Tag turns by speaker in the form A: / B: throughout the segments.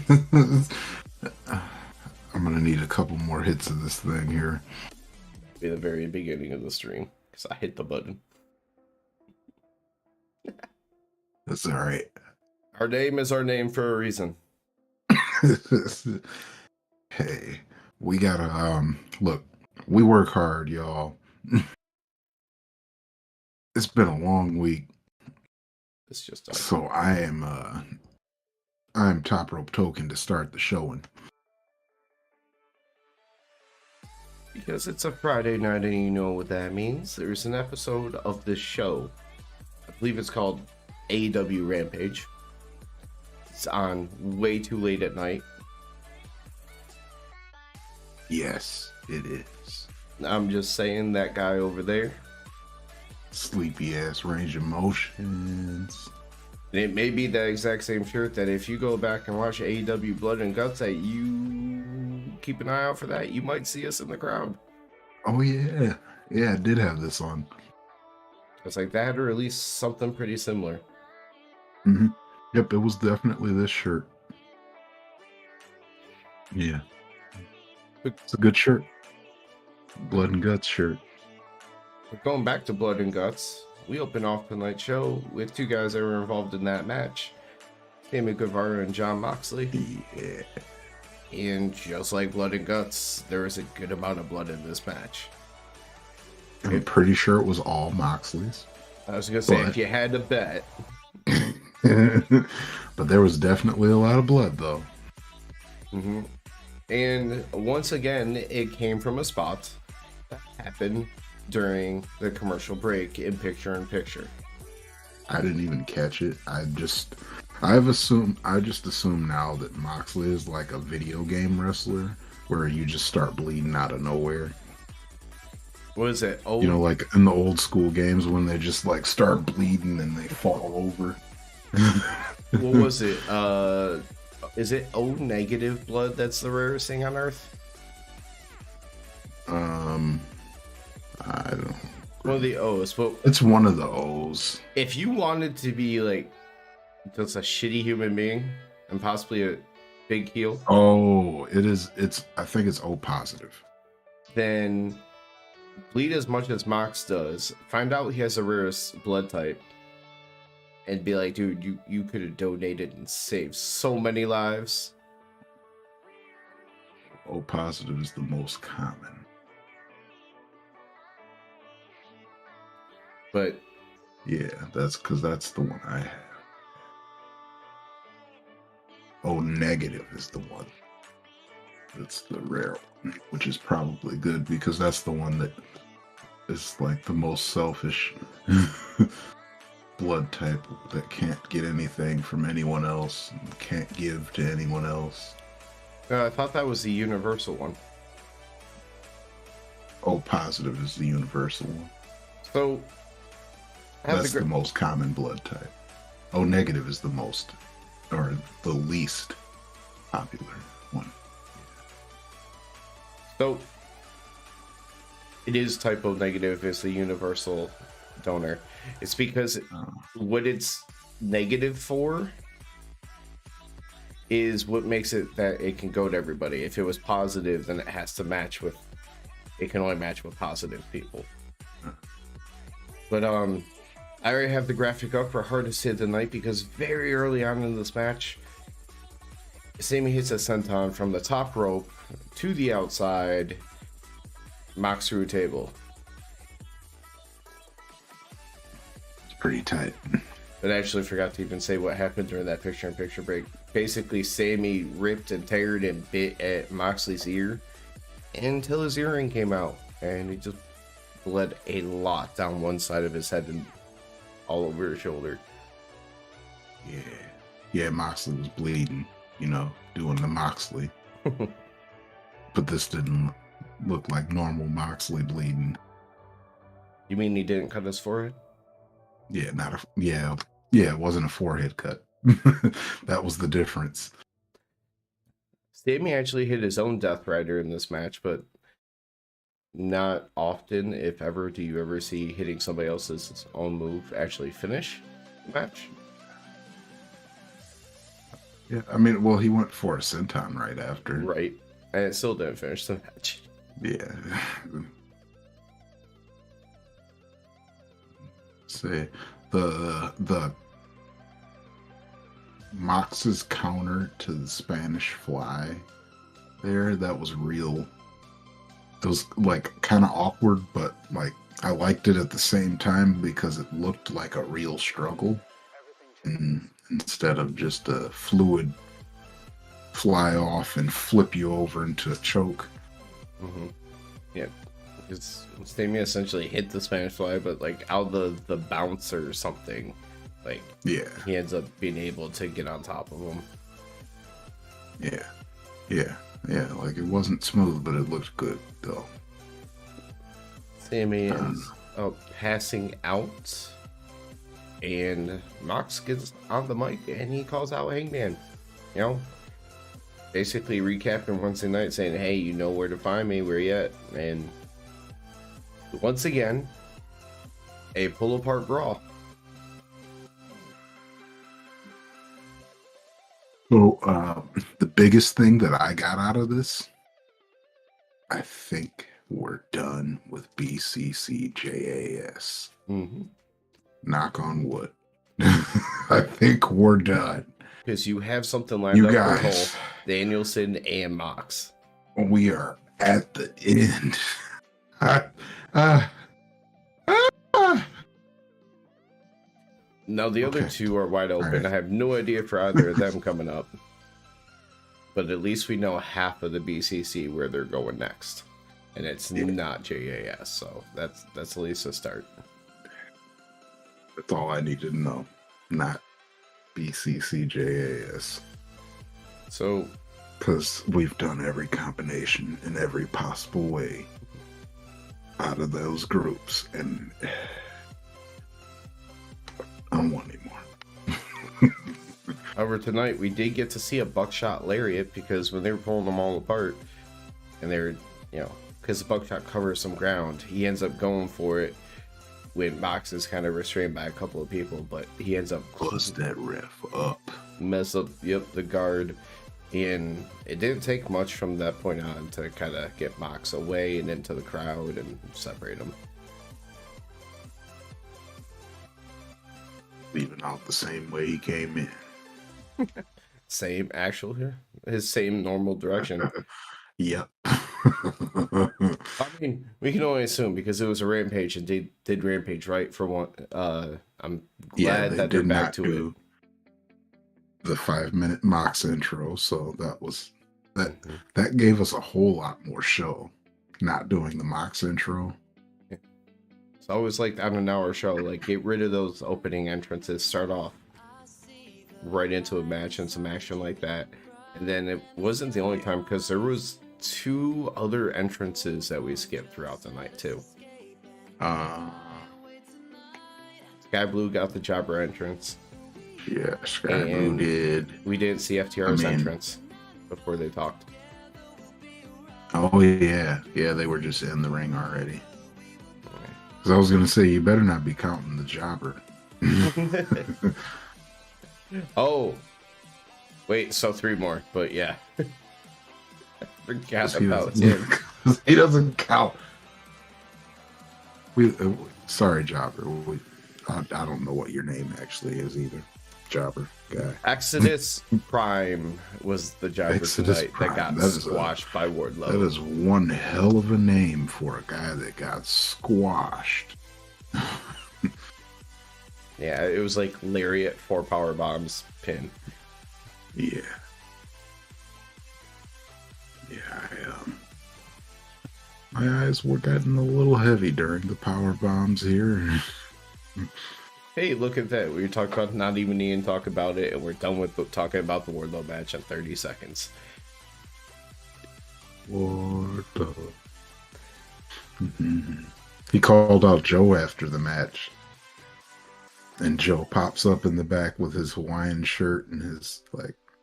A: I'm gonna need a couple more hits of this thing here.
B: Be the very beginning of the stream because I hit the button.
A: That's all right.
B: Our name is our name for a reason.
A: Hey, we gotta look. We work hard, y'all. It's been a long week,
B: It's just
A: so I'm top rope token to start the showing.
B: because it's a Friday night and you know what that means. There's an episode of this show. I believe it's called AEW Rampage. It's on way too late at night.
A: Yes, it is.
B: I'm just saying that guy over there.
A: Sleepy ass range of motions.
B: And it may be that exact same shirt that if you go back and watch AEW Blood and Guts, that you keep an eye out for that. You might see us in the crowd.
A: Oh yeah, yeah, I did have this on.
B: It's like that, or at least something pretty similar.
A: Mm-hmm. Yep, it was definitely this shirt. Yeah, it's a good shirt. Blood and Guts shirt.
B: But going back to Blood and Guts, we open off tonight's show with two guys that were involved in that match. Sammy Guevara and Jon Moxley.
A: Yeah.
B: And just like Blood and Guts, there was a good amount of blood in this match.
A: I'm pretty sure it was all Moxley's.
B: I was going to say, if you had to bet.
A: But there was definitely a lot of blood, though.
B: Mm-hmm. And once again, it came from a spot that happened during the commercial break in picture-in-picture.
A: I didn't even catch it. I just assume now that Moxley is like a video game wrestler where you just start bleeding out of nowhere.
B: What is it?
A: You know, like in the old school games when they just like start bleeding and they fall over.
B: What was it? Is it O negative blood that's the rarest thing on Earth?
A: I don't.
B: One of the O's, but
A: it's one of the O's.
B: If you wanted to be like just a shitty human being and possibly a big heel,
A: oh, it is. I think it's O positive.
B: Then bleed as much as Mox does. Find out he has the rarest blood type, and be like, dude, you could have donated and saved so many lives.
A: O positive is the most common.
B: But
A: yeah, that's because that's the one I have. O negative is the one. That's the rare one, which is probably good because that's the one that is like the most selfish blood type that can't get anything from anyone else, can't give to anyone else.
B: I thought that was the universal one.
A: O positive is the universal one.
B: So
A: that's the most common blood type. O negative is the most, or the least popular one.
B: So it is type O negative is the universal donor. It's because what it's negative for is what makes it that it can go to everybody. If it was positive, then it has to match with. It can only match with positive people. But I already have the graphic up for hardest hit of the night because very early on in this match, Sammy hits a senton from the top rope to the outside, Mox through a table.
A: It's pretty tight.
B: But I actually forgot to even say what happened during that picture-in-picture break. Basically, Sammy ripped and teared and bit at Moxley's ear until his earring came out, and he just bled a lot down one side of his head and all over his shoulder.
A: Yeah, Moxley was bleeding, doing the Moxley. But this didn't look like normal Moxley bleeding.
B: You mean he didn't cut his forehead?
A: Yeah, it wasn't a forehead cut. That was the difference.
B: Sammy actually hit his own Death Rider in this match, but not often, if ever, do you ever see hitting somebody else's own move actually finish the match.
A: Yeah, I mean, well, he went for a senton right after.
B: Right. And it still didn't finish the match.
A: Yeah. Say the Mox's counter to the Spanish Fly there, that was real. It was like kind of awkward, but like I liked it at the same time because it looked like a real struggle, and instead of just a fluid fly off and flip you over into a choke.
B: Mm-hmm. Yeah. Because Stamey essentially hit the Spanish Fly, but like out of the bounce or something. Like,
A: Yeah.
B: he ends up being able to get on top of him.
A: Yeah. Yeah. Yeah. Like it wasn't smooth, but it looked good though.
B: Sammy is passing out, and Mox gets on the mic and he calls out Hangman. You know, basically recapping Wednesday night, saying, "Hey, you know where to find me. Where you at?" And once again, a pull apart brawl.
A: So the biggest thing that I got out of this, I think we're done with BCCJAS.
B: Mm-hmm.
A: Knock on wood. I think we're done.
B: Because you have something lined
A: You
B: up
A: guys,
B: for both Danielson and Mox.
A: we are at the end. uh,
B: Now the other
A: Okay.
B: two are wide open.
A: Right.
B: I have no idea for either of them coming up. But at least we know half of the BCC where they're going next. And it's not JAS, so that's at least a start.
A: That's all I needed to know. Not BCCJAS.
B: So,
A: Because we've done every combination in every possible way out of those groups, and I don't want any more.
B: however, tonight we did get to see a buckshot lariat, because when they were pulling them all apart, and they're, because the buckshot covers some ground, he ends up going for it when Mox is kind of restrained by a couple of people, but he ends up
A: Bust that ref up.
B: mess up, the guard. And it didn't take much from that point on to kind of get Mox away and into the crowd and separate him.
A: Leaving out the same way he came in.
B: Same actual here, his same normal direction.
A: Yep.
B: I mean, we can only assume because it was a Rampage and they did Rampage right for one. I'm glad that they're back to it.
A: The 5-minute Mox intro, so that was that gave us a whole lot more show. Not doing the Mox intro.
B: It's always like on an hour show, like get rid of those opening entrances, start off right into a match and some action like that. And then it wasn't the only time, because there was 2 other entrances that we skipped throughout the night too. Sky Blue got the Jobber entrance.
A: Yeah, Sky Blue did.
B: We didn't see FTR's entrance before they talked.
A: Oh yeah, they were just in the ring already. Because I was gonna say, you better not be counting the Jobber.
B: Oh, wait, so 3 more, but yeah. Forgot about him.
A: He doesn't count. Sorry, Jobber. I don't know what your name actually is either. Jobber guy.
B: Exodus Prime was the Jobber tonight that got squashed by Wardlow.
A: That is one hell of a name for a guy that got squashed.
B: Yeah, it was like Lariat 4 power bombs pin.
A: Yeah. My eyes were getting a little heavy during the power bombs here.
B: Hey, look at that. We talked about not even needing to talk about it, and we're done with talking about the Wardlow match in 30 seconds.
A: Wardlow. He called out Joe after the match. And Joe pops up in the back with his Hawaiian shirt and his,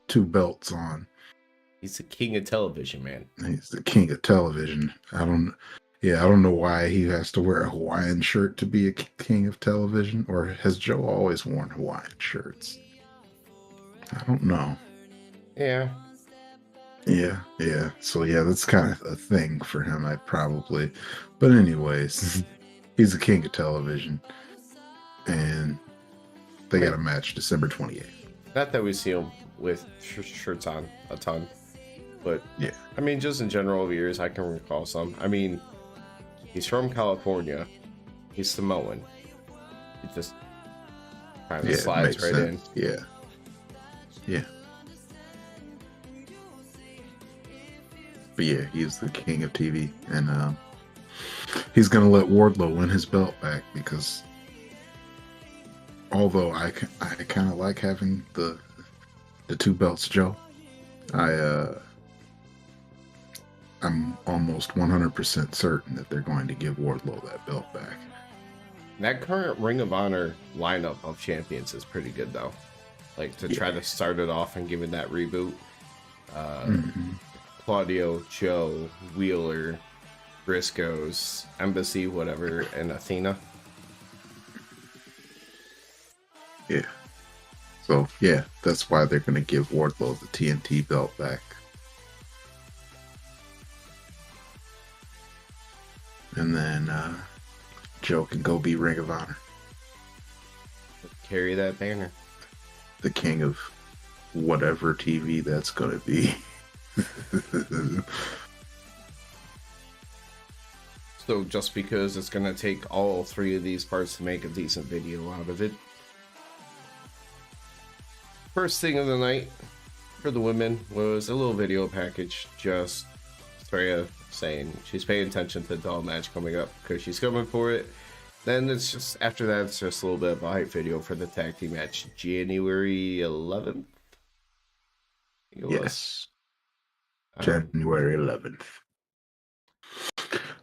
A: 2 belts on.
B: He's the king of television, man.
A: He's the king of television. I don't know why he has to wear a Hawaiian shirt to be a king of television. Or has Joe always worn Hawaiian shirts? I don't know.
B: Yeah.
A: Yeah. So yeah, that's kind of a thing for him. I probably, but anyways, he's the king of television, and
B: I
A: they got
B: mean,
A: a match December 28th.
B: not that we see him with shirts on a ton, but
A: Yeah,
B: I mean, just in general over years, I can recall some. I mean, he's from California. He's Samoan. He just kind of
A: yeah, it
B: slides
A: makes
B: right in.
A: sense. Yeah. But yeah, he's the king of TV, and he's gonna let Wardlow win his belt back because although I kind of like having the two belts, Joe, I I'm almost 100% certain that they're going to give Wardlow that belt back.
B: That current Ring of Honor lineup of champions is pretty good, though. Like, to try to start it off and give it that reboot. Claudio, Joe, Wheeler, Briscoes, Embassy, whatever, and Athena.
A: Yeah. So yeah, that's why they're going to give Wardlow the TNT belt back. And then Joe can go be Ring of Honor.
B: Carry that banner.
A: The king of whatever TV that's going to be.
B: So just because it's going to take all three of these parts to make a decent video out of it. First thing of the night for the women was a little video package. Just Freya saying she's paying attention to the doll match coming up because she's coming for it. Then it's just, after that, it's just a little bit of a hype video for the tag team match January 11th.
A: Yes. January 11th.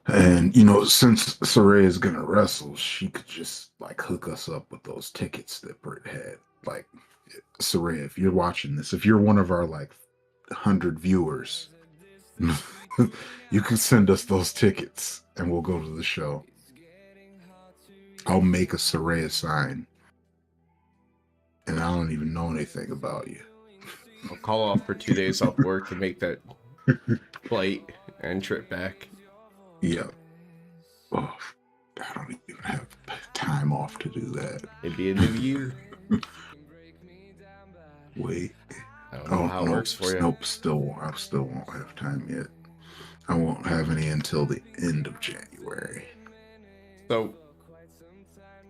A: And, you know, since Saraya is going to wrestle, she could just, like, hook us up with those tickets that Britt had. Like, Saraya, if you're watching this, if you're one of our, like, 100 viewers, you can send us those tickets and we'll go to the show. I'll make a Saraya sign. And I don't even know anything about you.
B: I'll call off for 2 days off work to make that flight and trip back.
A: Yeah. Oh, I don't even have time off to do that.
B: Maybe a new year.
A: Wait.
B: I don't know how it works for you.
A: Nope, I still won't have time yet. I won't have any until the end of January.
B: So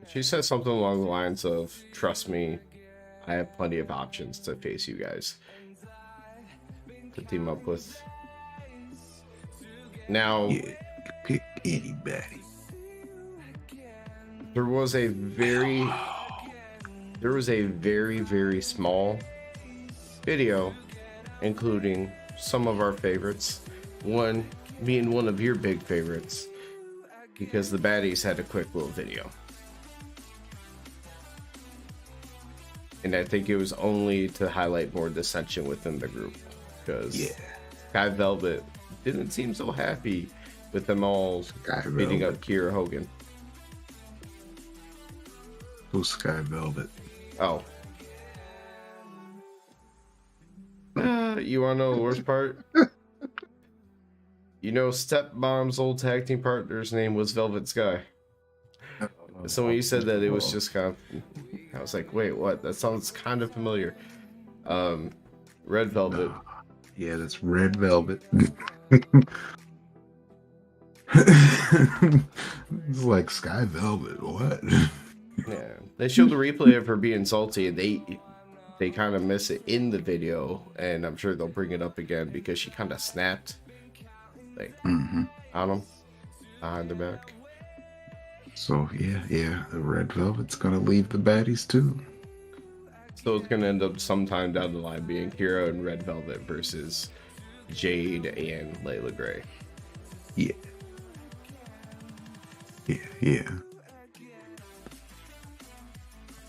B: she says something along the lines of, "Trust me, I have plenty of options to face you guys to team up with." Now,
A: Yeah, you can pick anybody.
B: there was a very very small video including some of our favorites, one being one of your big favorites, because the baddies had a quick little video. And I think it was only to highlight more dissension within the group, because Sky Velvet didn't seem so happy with them all beating up Kiera Hogan.
A: Who's Sky Velvet?
B: Oh. You want to know the worst part? You know, Stepmom's old tag team partner's name was Velvet Sky. So when you said that, it was just kind of, I was like, wait, what? That sounds kind of familiar. Red Velvet.
A: Yeah, that's Red Velvet. It's like Sky Velvet. What?
B: Yeah, they showed the replay of her being salty, and they kind of miss it in the video, and I'm sure they'll bring it up again because she kind of snapped, like, on them behind their back.
A: So yeah, the Red Velvet's gonna leave the baddies too.
B: So it's gonna end up sometime down the line being Kira and Red Velvet versus Jade and Layla Gray.
A: Yeah.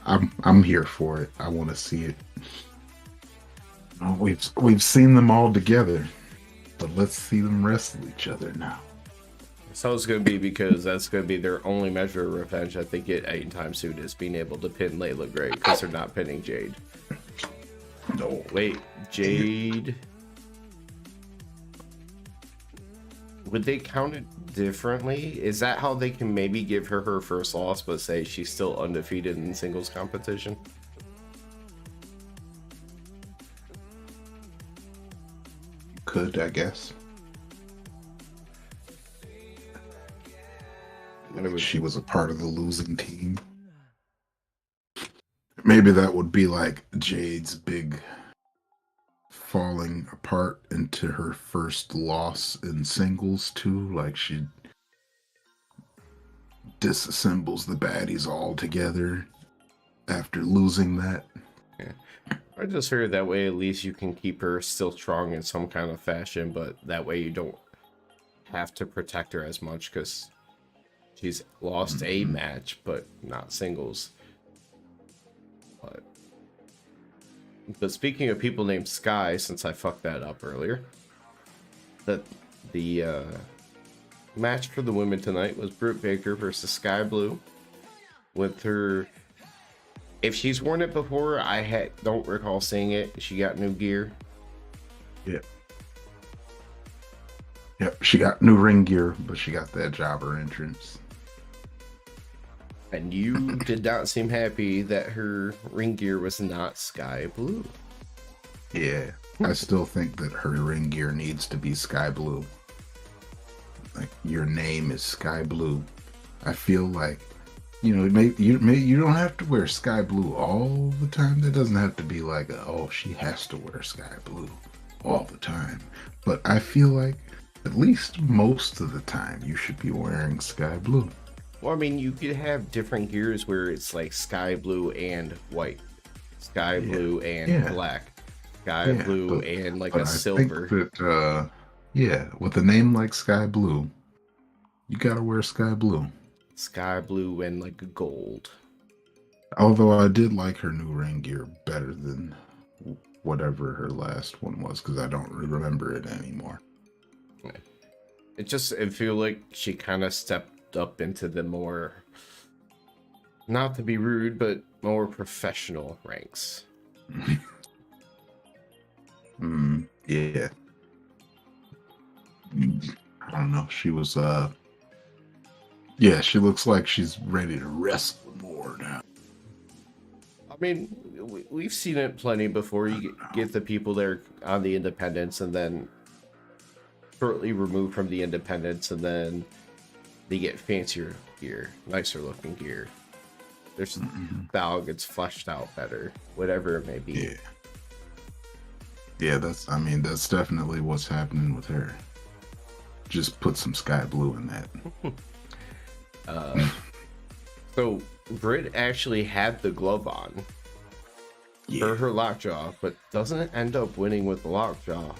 A: I'm here for it. I want to see it. Oh, we've seen them all together, but let's see them wrestle each other now.
B: So it's going to be, because that's going to be their only measure of revenge I think it anytime soon, is being able to pin Layla Gray, because they're not pinning Jade.
A: No.
B: Wait, Jade. Would they count it differently? Is that how they can maybe give her her first loss, but say she's still undefeated in singles competition?
A: Could, I guess. She was a part of the losing team. Maybe that would be like Jade's big falling apart into her first loss in singles too. Like she disassembles the baddies all together after losing that.
B: Yeah. I just figured that way at least you can keep her still strong in some kind of fashion, but that way you don't have to protect her as much because she's lost a match, but not singles. But speaking of people named Sky, since I fucked that up earlier, the match for the women tonight was Britt Baker versus Sky Blue. With her, if she's worn it before, don't recall seeing it. She got new gear.
A: Yep. Yep, she got new ring gear, but she got that jobber entrance.
B: And you did not seem happy that her ring gear was not sky blue.
A: Yeah, I still think that her ring gear needs to be sky blue. Like, your name is Sky Blue. I feel like, you don't have to wear sky blue all the time. That doesn't have to be like, oh, she has to wear sky blue all the time. But I feel like at least most of the time you should be wearing sky blue.
B: Well, I mean, you could have different gears where it's like sky blue and white, sky blue and black, sky blue and like a silver.
A: I think that, with a name like Sky Blue, you gotta wear sky blue.
B: Sky blue and like gold.
A: Although I did like her new ring gear better than whatever her last one was, because I don't remember it anymore.
B: It feel like she kind of stepped up into the more, not to be rude, but more professional ranks.
A: Yeah. I don't know. She was, she looks like she's ready to wrestle more now.
B: I mean, we've seen it plenty before. You get the people there on the independents and then shortly removed from the independents, and then they get fancier gear, nicer looking gear. Their style gets fleshed out better, whatever it may be.
A: Yeah, that's definitely what's happening with her. Just put some sky blue in that.
B: So Britt actually had the glove on for her lockjaw, but doesn't end up winning with the lockjaw,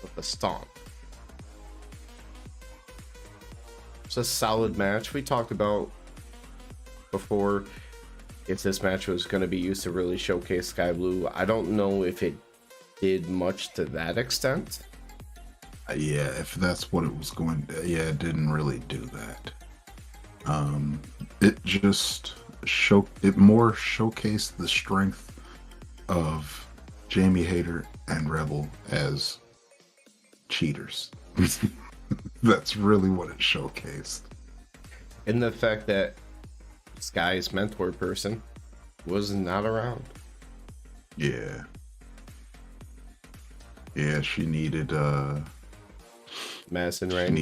B: with the stomp. It's a solid match. We talked about before if this match was going to be used to really showcase Sky Blue. I don't know if it did much to that extent.
A: If that's what it was going to, it didn't really do that. It just more showcased the strength of Jamie Hayter and Rebel as cheaters. That's really what it showcased.
B: And the fact that Sky's mentor person was not around.
A: Yeah, she needed
B: Madison Rain.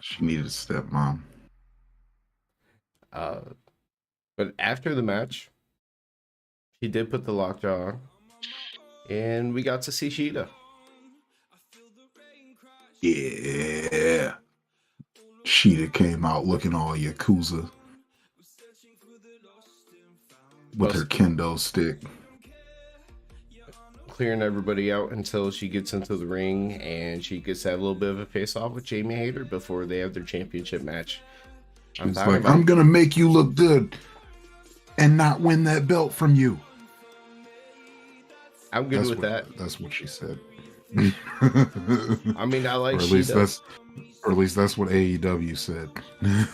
A: She needed a stepmom.
B: But after the match, he did put the lockjaw on, and we got to see Sheeta.
A: Yeah. Sheeta came out looking all Yakuza with her kendo stick.
B: Clearing everybody out until she gets into the ring and she gets to have a little bit of a face-off with Jamie Hayter before they have their championship match.
A: She's like, I'm going to make you look good and not win that belt from you.
B: I'm good with that.
A: That's what she said.
B: I mean, I like Sheeta.
A: Or at least that's what AEW said.
B: I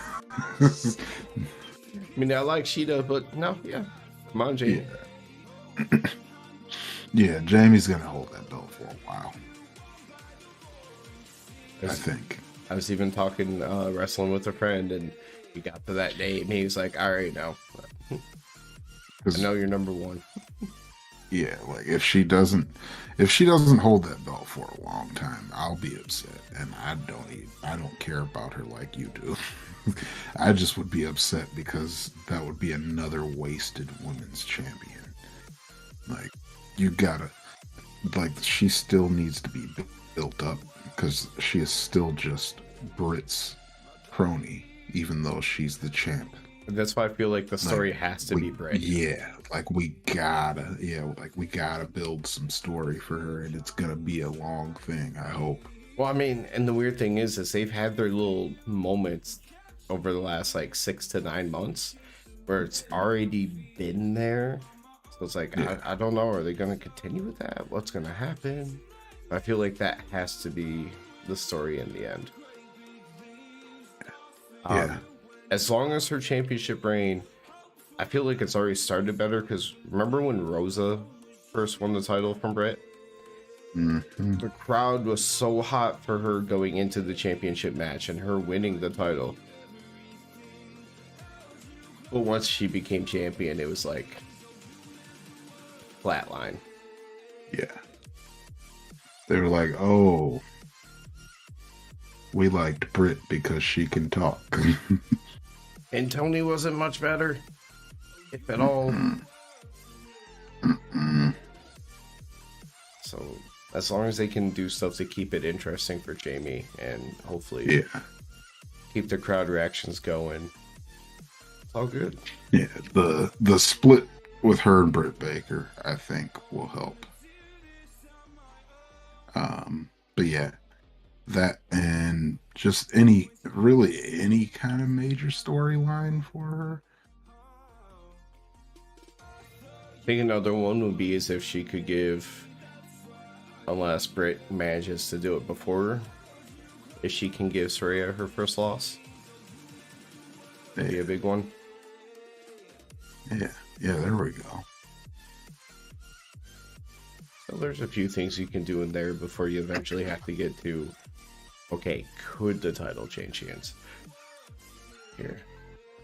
B: mean, I like Sheeta, but no, come on, Jamie.
A: Yeah, Jamie's gonna hold that belt for a while. I think.
B: I was even talking wrestling with a friend, and he got to that date, and he was like, "All right, now, I know you're number one."
A: Yeah, like if she doesn't hold that belt for a long time, I'll be upset, and I don't care about her like you do. I just would be upset because that would be another wasted women's champion. Like you gotta, like she still needs to be built up because she is still just Brit's crony, even though she's the champ.
B: That's why I feel like the story has to be Brit.
A: Yeah, like we gotta build some story for her, and it's gonna be a long thing, I hope.
B: Well, I mean, and the weird thing is they've had their little moments over the last like 6 to 9 months where it's already been there. So it's like, yeah. I don't know, are they gonna continue with that? What's gonna happen? I feel like that has to be the story in the end.
A: Yeah.
B: As long as her championship reign, I feel like it's already started better, because remember when Rosa first won the title from Britt?
A: Mm-hmm.
B: The crowd was so hot for her going into the championship match and her winning the title. But once she became champion, it was like flatline.
A: Yeah. They were like, oh, we liked Britt because she can talk.
B: And Tony wasn't much better, if at all. So as long as they can do stuff to keep it interesting for Jamie and hopefully keep the crowd reactions going, it's all good.
A: Yeah, the split with her and Britt Baker, I think, will help. But yeah, that and just any kind of major storyline for her.
B: I think another one would be as if she could give, unless Britt manages to do it before her, if she can give Saraya her first loss. That'd be a big one.
A: Yeah, there we go.
B: So there's a few things you can do in there before you eventually have to get to, okay, could the title change hands? Here.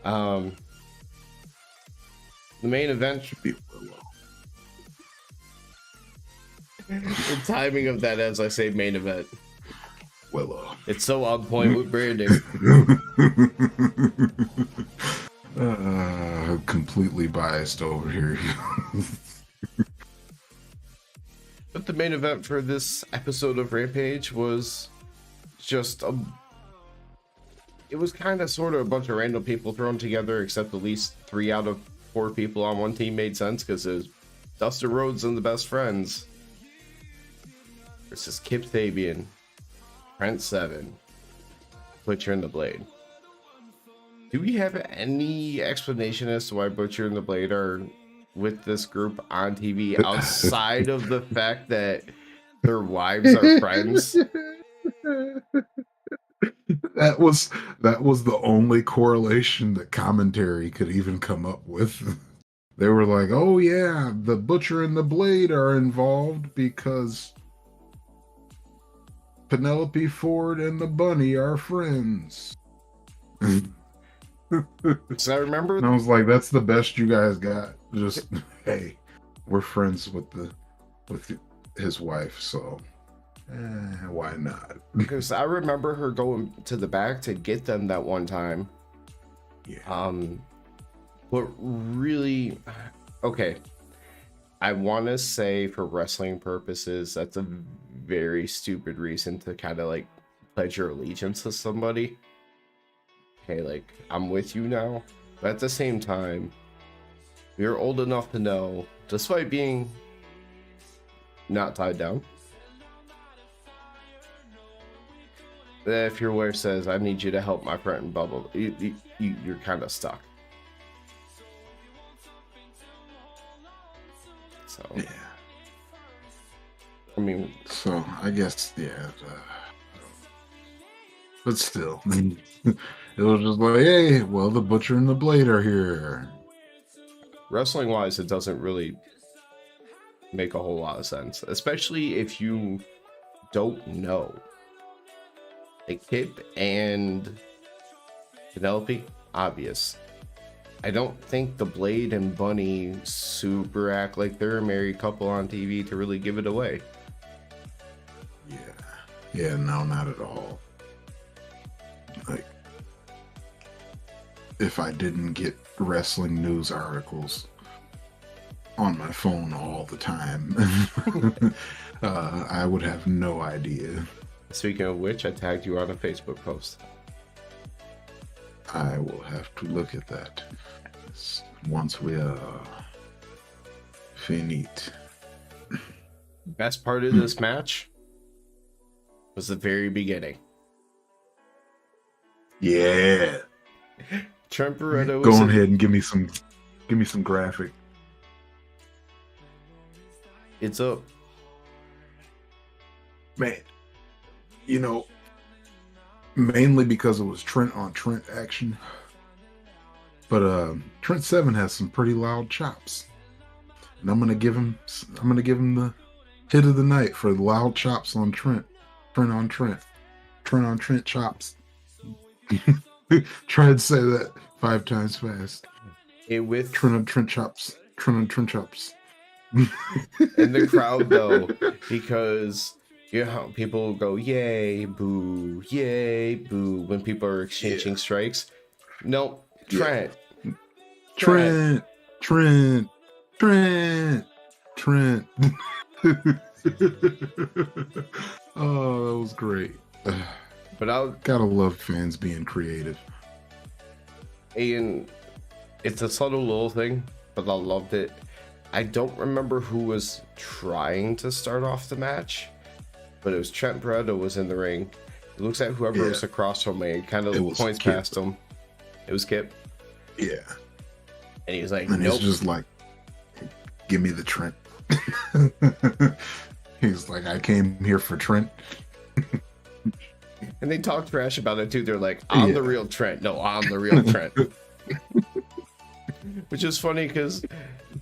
B: The main event should be Willow. The timing of that as I say main event.
A: Willow.
B: It's so on point with branding.
A: Completely biased over here.
B: But the main event for this episode of Rampage was just it was kind of sort of a bunch of random people thrown together, except at least 3 out of 4 people on one team made sense, because it was Dustin Rhodes and the Best Friends versus Kip Sabian, Trent Seven, Butcher and the Blade. Do we have any explanation as to why Butcher and the Blade are with this group on TV outside of the fact that their wives are friends?
A: That was the only correlation that commentary could even come up with. They were like, oh yeah, the Butcher and the Blade are involved because Penelope Ford and the Bunny are friends.
B: So I remember,
A: and I was like, that's the best you guys got. Just, hey, we're friends with his wife, so why not?
B: Because I remember her going to the back to get them that one time.
A: Yeah.
B: But really, okay, I want to say for wrestling purposes, that's a very stupid reason to kind of like pledge your allegiance to somebody. Okay, like, I'm with you now. But at the same time, you're old enough to know, despite being not tied down, that if your wife says, I need you to help my friend, blah, blah, blah, you're kind of stuck. So,
A: yeah.
B: I mean,
A: so I guess, yeah. But still, it was just like, hey, well, the Butcher and the Blade are here.
B: Wrestling wise, it doesn't really make a whole lot of sense, especially if you don't know. Like Kip and Penelope, obvious. I don't think the Blade and Bunny super act like they're a married couple on TV to really give it away.
A: Yeah, no, not at all. Like, if I didn't get wrestling news articles on my phone all the time, I would have no idea.
B: Speaking of which, I tagged you on a Facebook post.
A: I will have to look at that once we finite.
B: Best part of this match was the very beginning.
A: Yeah.
B: Trent Barreto.
A: Go ahead and give me some graphic.
B: It's up.
A: Man, you know, mainly because it was Trent on Trent action. But Trent 7 has some pretty loud chops. And I'm gonna give him the hit of the night for the loud chops on Trent. Trent on Trent. Trent on Trent chops. Try to say that 5 times fast.
B: With
A: Trent on Trent chops. Trent on Trent chops.
B: And the crowd though, because you know how people go yay boo when people are exchanging strikes. Nope. Trent.
A: Trent. Oh, that was great.
B: But I
A: gotta love fans being creative.
B: And it's a subtle little thing, but I loved it. I don't remember who was trying to start off the match, but it was Trent Barreto was in the ring. It looks like whoever was across from me kind of points Kip. Past him. It was Kip.
A: Yeah.
B: And he's like,
A: and
B: nope.
A: He's just like, give me the Trent. He's like, I came here for Trent.
B: And they talk trash about it too. They're like, I'm the real Trent. No, I'm the real Trent. Which is funny because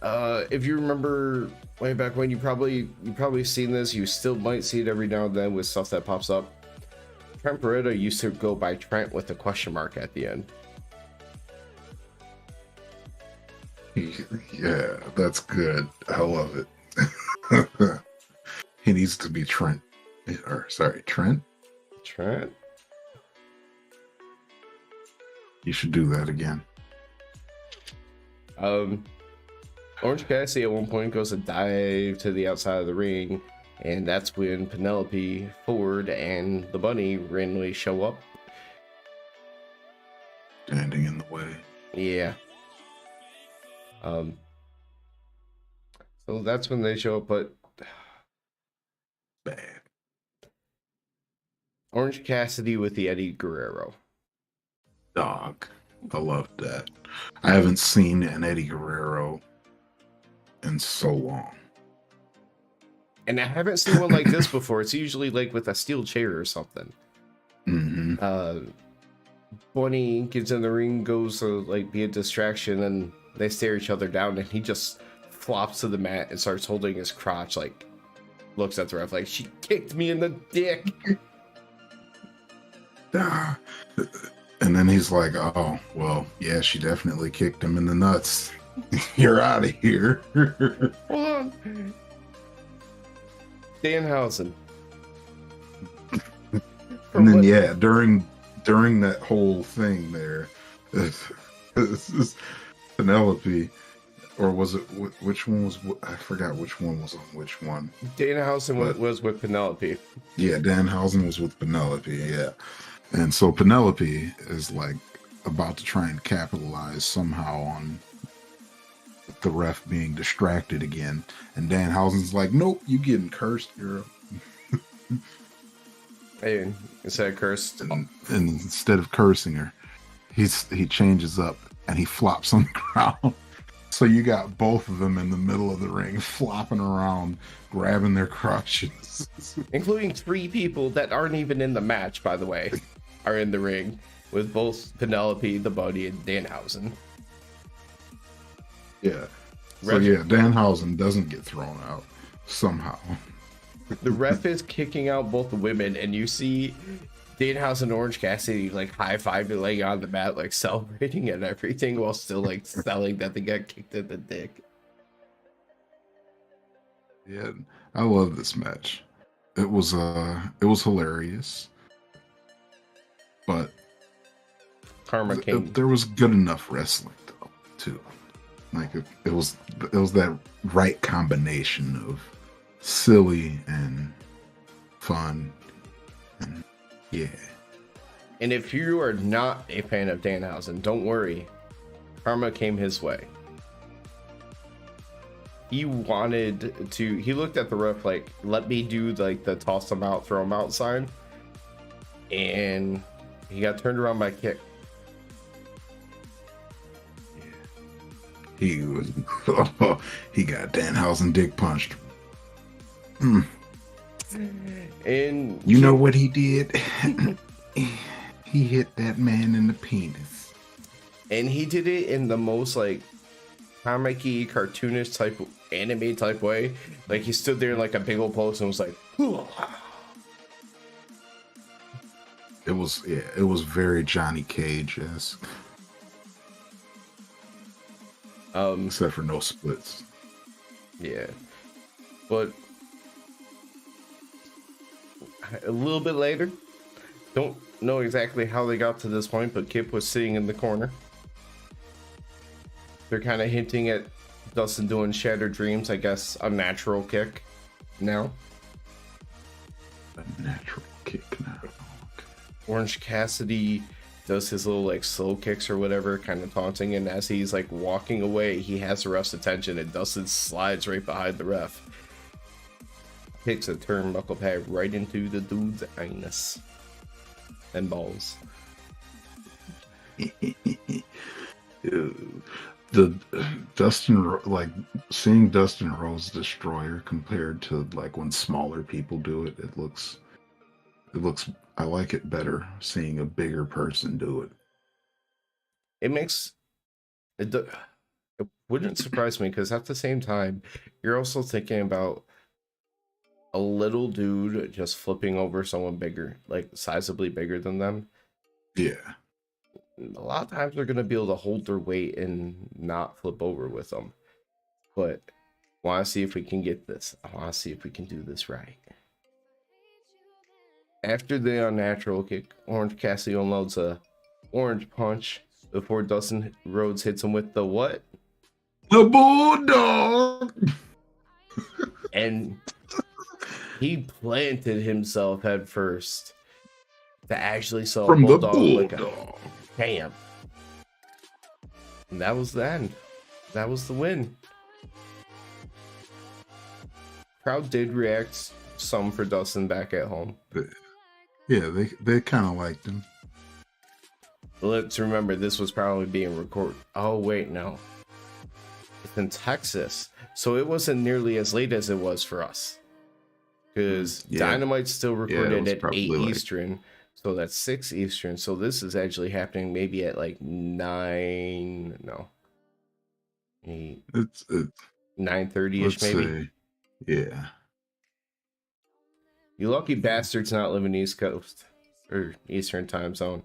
B: if you remember way back when, you probably seen this. You still might see it every now and then with stuff that pops up. Trent Barreto used to go by Trent with a question mark at the end.
A: Yeah, that's good. I love it. He needs to be Trent. Or sorry, Trent?
B: Trent?
A: You should do that again.
B: Orange Cassidy at one point goes to dive to the outside of the ring, and that's when Penelope Ford and the Bunny randomly show up.
A: Standing in the way.
B: Yeah. So that's when they show up, but
A: bad.
B: Orange Cassidy with the Eddie Guerrero.
A: Dog. I love that. I haven't seen an Eddie Guerrero in so long.
B: And I haven't seen one like this before. It's usually like with a steel chair or something.
A: Mm-hmm.
B: Bunny gets in the ring, goes to like be a distraction, and they stare each other down, and he just flops to the mat and starts holding his crotch, like looks at the ref like, she kicked me in the dick.
A: And then he's like, oh, well, yeah, she definitely kicked him in the nuts. You're out of here.
B: Hold on. Danhausen.
A: And then, yeah, during that whole thing there, this is Penelope, or was it, which one was, I forgot which one was on which one.
B: Danhausen was with Penelope.
A: Yeah, Danhausen was with Penelope, yeah. And so Penelope is like about to try and capitalize somehow on the ref being distracted again. And Danhausen's like, nope, you getting cursed, girl.
B: Hey, instead of cursed.
A: And instead of cursing her, he changes up and he flops on the ground. So you got both of them in the middle of the ring flopping around, grabbing their crotches.
B: Including 3 people that aren't even in the match, by the way, are in the ring with both Penelope, the Bunny, and Danhausen.
A: Yeah. So yeah, Danhausen doesn't get thrown out. somehow.
B: The ref is kicking out both the women, and you see Danhausen and Orange Cassidy like high-fiving, laying on the mat, like celebrating and everything, while still like selling that they got kicked in the dick.
A: Yeah, I love this match. It was hilarious, but
B: Karma came.
A: there was good enough wrestling though, too. Like it was that right combination of silly and fun, and yeah.
B: And if you are not a fan of Danhausen, don't worry. Karma came his way. He wanted to, he looked at the ref like, let me do like the toss them out, throw them out sign. And he got turned around by kick.
A: He was, he got Danhausen dick punched. Mm.
B: And
A: you know what he did? He hit that man in the penis.
B: And he did it in the most like comic-y, cartoonish type, anime type way. Like he stood there in like a big old pose and was like,
A: it was very Johnny Cage-esque. Except for no splits.
B: Yeah. But a little bit later, don't know exactly how they got to this point, but Kip was sitting in the corner. They're kind of hinting at Dustin doing Shattered Dreams, I guess, a natural kick now.
A: A natural kick now. Okay.
B: Orange Cassidy does his little like slow kicks or whatever, kind of taunting, and as he's like walking away, he has the ref's attention, and Dustin slides right behind the ref. Kicks a turnbuckle pad right into the dude's anus and balls.
A: The seeing Dustin Rhodes Destroyer compared to like when smaller people do it, it looks I like it better seeing a bigger person do it.
B: It wouldn't surprise me, because at the same time you're also thinking about a little dude just flipping over someone bigger, like sizably bigger than them.
A: Yeah.
B: A lot of times they're going to be able to hold their weight and not flip over with them. But I want to see if we can get this. I want to see if we can do this right. After the unnatural kick, Orange Cassidy unloads a orange punch before Dustin Rhodes hits him with the what?
A: The Bulldog!
B: And he planted himself head first to actually sell
A: From
B: a Bulldog.
A: the Bulldog.
B: Like a damn. And that was the end. That was the win. Crowd did react some for Dustin back at home.
A: Yeah, they kind of liked him.
B: Let's remember, this was probably being recorded. Oh, wait, no. It's in Texas. So it wasn't nearly as late as it was for us. Because Dynamite's still recorded at 8 Eastern. So that's 6 Eastern. So this is actually happening maybe at like 9. No. 8.
A: It's
B: 9:30ish maybe.
A: Say, yeah.
B: You lucky bastards not living East Coast or Eastern time zone.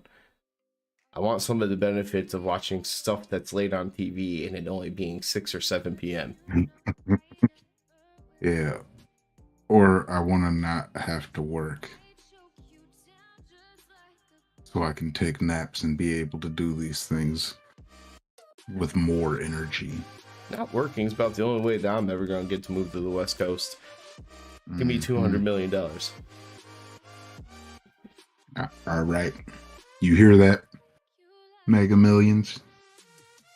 B: I want some of the benefits of watching stuff that's late on TV and it only being 6 or 7 p.m.
A: Yeah. Or I want to not have to work, so I can take naps and be able to do these things with more energy.
B: Not working is about the only way that I'm ever going to get to move to the West Coast. Give me $200 million.
A: All right. You hear that? Mega Millions?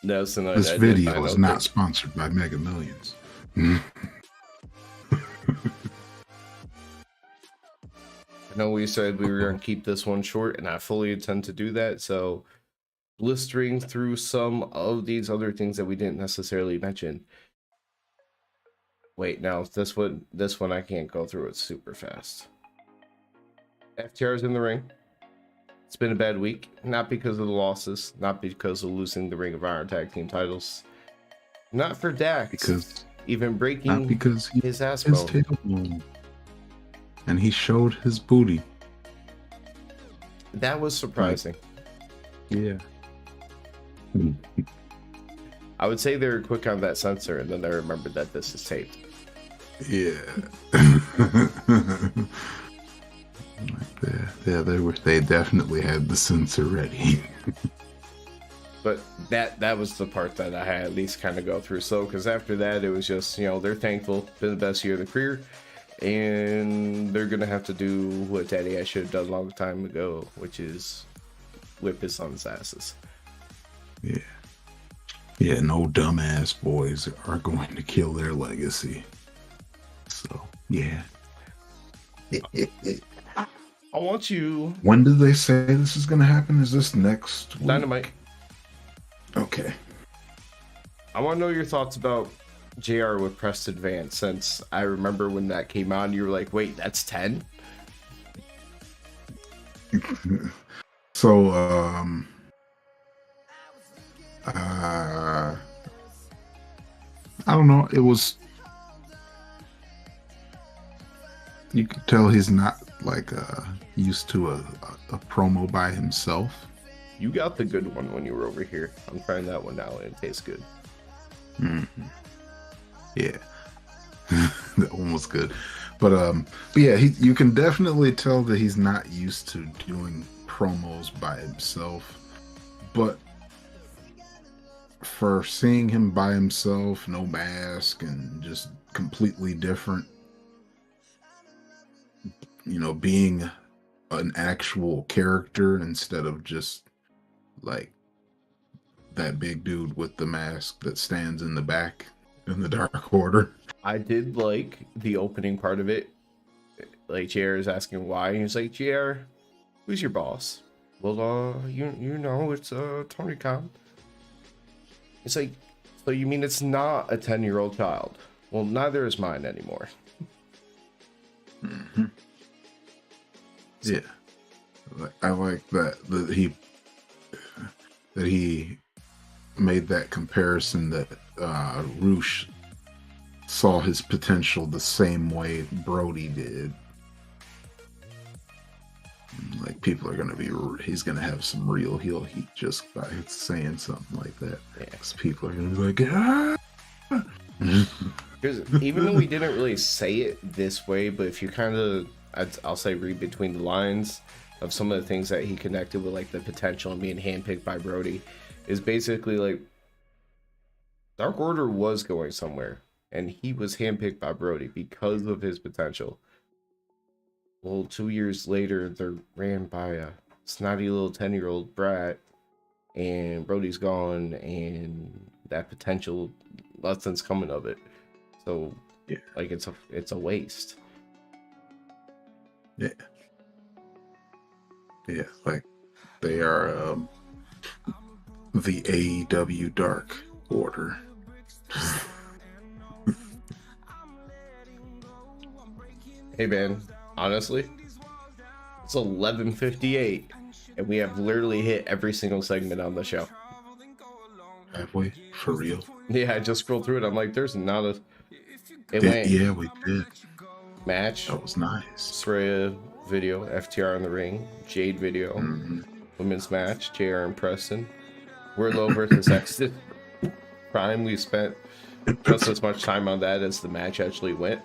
B: No, so no,
A: this video is not sponsored by Mega Millions.
B: I know we said we were going to keep this one short, and I fully intend to do that. So, blistering through some of these other things that we didn't necessarily mention. Wait, no, this one I can't go through it super fast. FTR's in the ring. It's been a bad week, not because of the losses, not because of losing the Ring of Honor tag team titles, not for Dax, even
A: Not
B: breaking
A: because he
B: his ass
A: his
B: bone.
A: tailbone. And he showed his booty.
B: That was surprising.
A: Yeah.
B: I would say they were quick on that censor, and then they remembered that this is taped.
A: Yeah. Yeah, they definitely had the censor ready.
B: But that was the part that I had at least kind of go through slow, because after that it was just, you know, they're thankful, been the best year of their career, and they're gonna have to do what Daddy I should have done a long time ago, which is whip his son's asses.
A: Yeah. Yeah, no dumbass boys are going to kill their legacy. So, yeah.
B: I want you.
A: When did they say this is going to happen? Is this next week?
B: Dynamite.
A: Okay.
B: I want to know your thoughts about JR with Preston Vance, since I remember when that came on, you were like, wait, that's 10?
A: So, I don't know. It was, you could tell he's not like used to a promo by himself.
B: You got the good one when you were over here. I'm trying that one now, and it tastes good.
A: Mm-hmm. Yeah, that one was good. But yeah, you can definitely tell that he's not used to doing promos by himself. But for seeing him by himself, no mask, and just completely different, you know, being an actual character instead of just like that big dude with the mask that stands in the back in the Dark Order.
B: I did like the opening part of it. Like, JR is asking why, and he's like, JR, who's your boss? Well, you know, it's Tony Khan. It's like, so you mean it's not a 10-year-old child? Well, neither is mine anymore.
A: Mm-hmm. Yeah, I like that he made that comparison that Roosh saw his potential the same way Brody did. Like, people are he's gonna have some real heel heat just by saying something like that.
B: Yeah.
A: Because people are gonna be like, ah!
B: Because even though we didn't really say it this way, but if you kind of, I'll say, read between the lines of some of the things that he connected with, like the potential and being handpicked by Brody, is basically like Dark Order was going somewhere, and he was handpicked by Brody because of his potential. Well, 2 years later, they're ran by a snotty little 10-year-old brat, and Brody's gone, and that potential, nothing's coming of it. So,
A: yeah,
B: like, it's a waste.
A: Yeah. Yeah, like they are the AEW Dark Order.
B: Hey man, honestly, it's 11:58, and we have literally hit every single segment on the show.
A: Have we? For real?
B: Yeah, I just scrolled through it. I'm like, there's not a.
A: Yeah, we did.
B: Match.
A: That was nice.
B: Soraya video, FTR in the ring, Jade video, women's match, JR and Preston, Wardlow versus Exit Prime. We spent just as much time on that as the match actually went.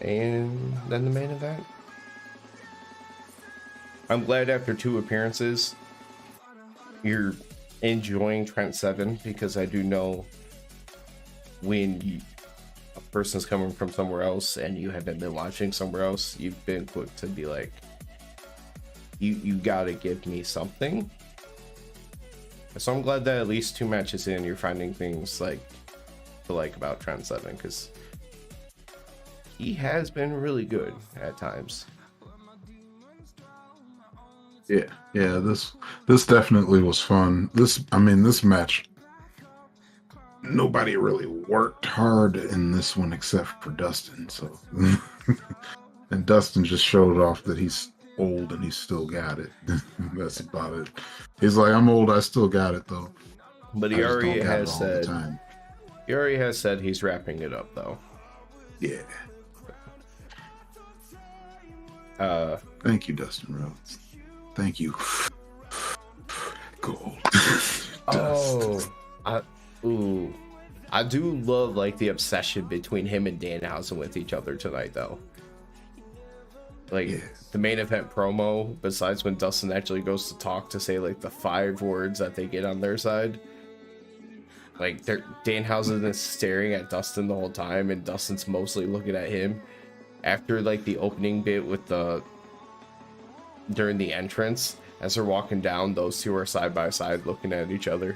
B: And then the main event. I'm glad after 2 appearances you're enjoying Trent Seven, because I do know when a person's coming from somewhere else and you haven't been watching somewhere else, you've been quick to be like, you gotta give me something. So I'm glad that at least 2 matches in, you're finding things like to like about Trent Seven, because he has been really good at times.
A: Yeah, this definitely was fun. This match, nobody really worked hard in this one except for Dustin. So, and Dustin just showed off that he's old and he's still got it. That's about it. He's like, I'm old, I still got it though.
B: But he already has
A: all the
B: said
A: time.
B: He already has said he's wrapping it up, though.
A: Yeah. Thank you, Dustin Rhodes. Thank you. Gold.
B: Oh, I do love like the obsession between him and Danhausen with each other tonight, though. Like the main event promo, besides when Dustin actually goes to talk to say like the 5 words that they get on their side. Like Danhausen is staring at Dustin the whole time, and Dustin's mostly looking at him. After like the opening bit with during the entrance, as they're walking down, those two are side by side looking at each other.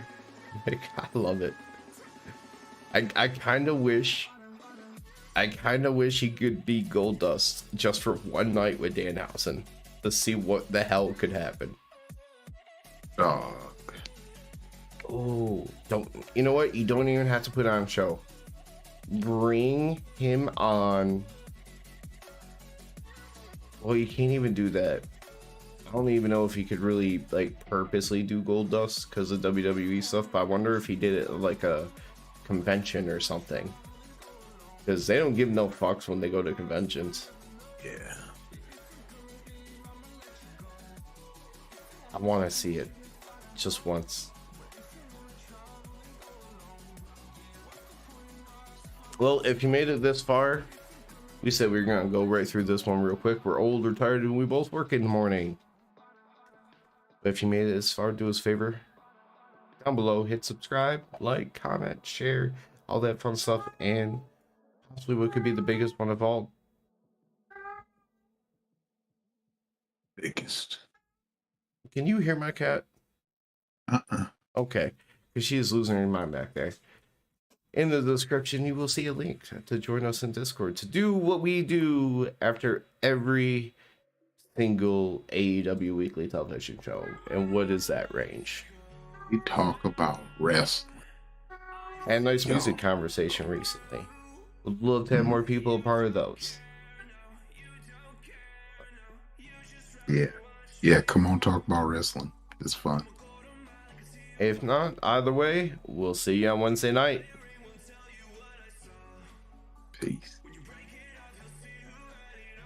B: Like, I love it. I kind of wish he could be Goldust just for one night with Danhausen to see what the hell could happen.
A: Dog.
B: Oh, you know what? You don't even have to put on a show. Bring him on. Well, you can't even do that. I don't even know if he could really like purposely do Goldust because of WWE stuff, but I wonder if he did it like a convention or something, because they don't give no fucks when they go to conventions.
A: Yeah.
B: I want to see it just once. Well, if you made it this far, we said we were gonna go right through this one real quick. We're old, we're tired, and we both work in the morning. But if you made it this far, do us a favor. Down below, hit subscribe, like, comment, share, all that fun stuff, and possibly what could be the biggest one of all.
A: Biggest.
B: Can you hear my cat?
A: Uh-uh.
B: Okay, because she is losing her mind back there. In the description, you will see a link to join us in Discord to do what we do after every single AEW weekly television show. And what is that range?
A: We talk about wrestling.
B: Had a nice music conversation recently. Would love to have more people a part of those.
A: Yeah, come on, talk about wrestling. It's fun.
B: If not, either way, we'll see you on Wednesday night.
A: Peace.